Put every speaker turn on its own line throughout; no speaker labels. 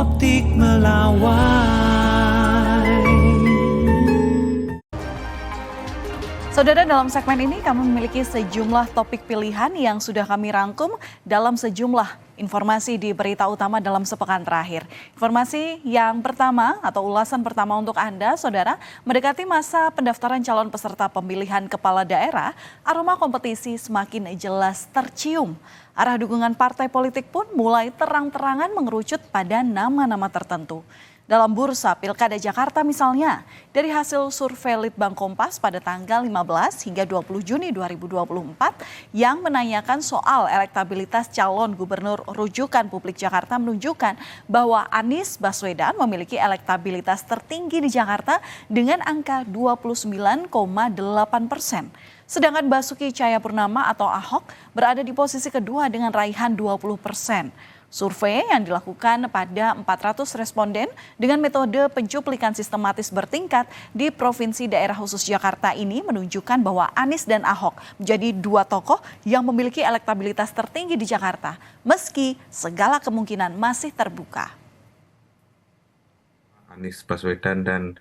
Optik Melawai.
Saudara, dalam segmen ini kami memiliki sejumlah topik pilihan yang sudah kami rangkum dalam sejumlah informasi di berita utama dalam sepekan terakhir. Informasi yang pertama atau ulasan pertama untuk Anda, Saudara, mendekati masa pendaftaran calon peserta pemilihan kepala daerah, aroma kompetisi semakin jelas tercium. Arah dukungan partai politik pun mulai terang-terangan mengerucut pada nama-nama tertentu. Dalam bursa Pilkada Jakarta misalnya, dari hasil survei Litbang Kompas pada tanggal 15 hingga 20 Juni 2024 yang menanyakan soal elektabilitas calon gubernur rujukan publik Jakarta menunjukkan bahwa Anies Baswedan memiliki elektabilitas tertinggi di Jakarta dengan angka 29,8%. Sedangkan Basuki Cahayapurnama atau Ahok berada di posisi kedua dengan raihan 20%. Survei yang dilakukan pada 400 responden dengan metode pencuplikan sistematis bertingkat di Provinsi Daerah Khusus Jakarta ini menunjukkan bahwa Anies dan Ahok menjadi dua tokoh yang memiliki elektabilitas tertinggi di Jakarta, meski segala kemungkinan masih terbuka.
Anies Baswedan dan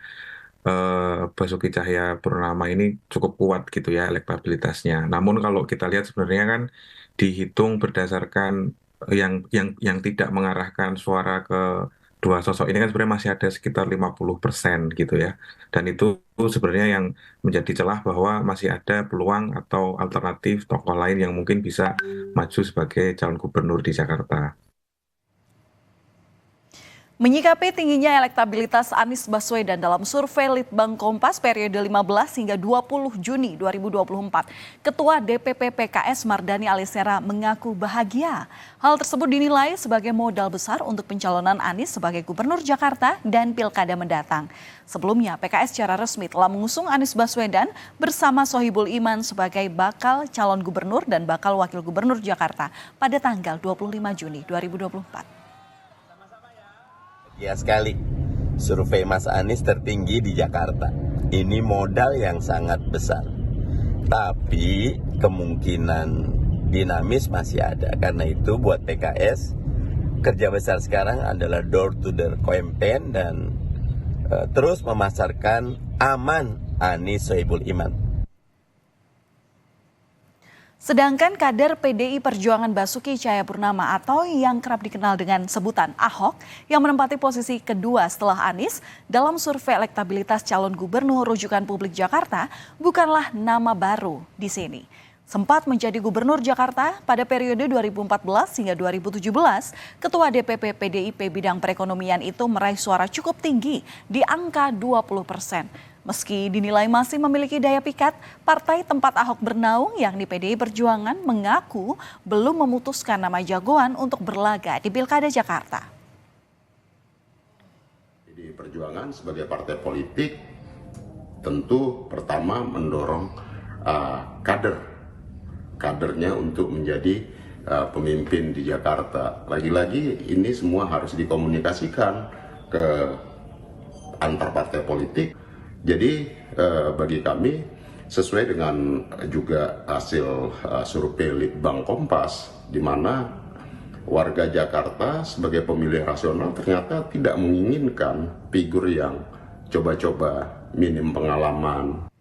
Basuki Cahayapurnama ini cukup kuat gitu ya elektabilitasnya. Namun kalau kita lihat sebenarnya kan dihitung berdasarkan yang tidak mengarahkan suara ke dua sosok ini kan sebenarnya masih ada sekitar 50% gitu ya. Dan itu sebenarnya yang menjadi celah bahwa masih ada peluang atau alternatif tokoh lain yang mungkin bisa maju sebagai calon gubernur di Jakarta.
Menyikapi tingginya elektabilitas Anies Baswedan dalam survei Litbang Kompas periode 15 hingga 20 Juni 2024, Ketua DPP PKS Mardhani Alisera mengaku bahagia. Hal tersebut dinilai sebagai modal besar untuk pencalonan Anies sebagai Gubernur Jakarta dan Pilkada mendatang. Sebelumnya, PKS secara resmi telah mengusung Anies Baswedan bersama Sohibul Iman sebagai bakal calon gubernur dan bakal wakil gubernur Jakarta pada tanggal 25 Juni 2024.
Ya sekali, survei Mas Anies tertinggi di Jakarta. Ini modal yang sangat besar. Tapi kemungkinan dinamis masih ada. Karena itu buat PKS, kerja besar sekarang adalah door to door campaign dan terus memasarkan aman Anies Sohibul Iman.
Sedangkan kader PDI Perjuangan Basuki Cahayapurnama atau yang kerap dikenal dengan sebutan Ahok yang menempati posisi kedua setelah Anies dalam survei elektabilitas calon gubernur rujukan publik Jakarta bukanlah nama baru di sini. Sempat menjadi gubernur Jakarta pada periode 2014 hingga 2017, Ketua DPP PDIP bidang perekonomian itu meraih suara cukup tinggi di angka 20%. Meski dinilai masih memiliki daya pikat, partai tempat Ahok bernaung yakni PDI Perjuangan mengaku belum memutuskan nama jagoan untuk berlaga di Pilkada Jakarta.
PDI Perjuangan sebagai partai tentu pertama mendorong kadernya untuk menjadi pemimpin di Jakarta. Lagi-lagi ini semua harus dikomunikasikan ke antar partai politik. Jadi bagi kami sesuai dengan juga hasil survei Litbang Kompas di mana warga Jakarta sebagai pemilih rasional ternyata tidak menginginkan figur yang coba-coba minim pengalaman.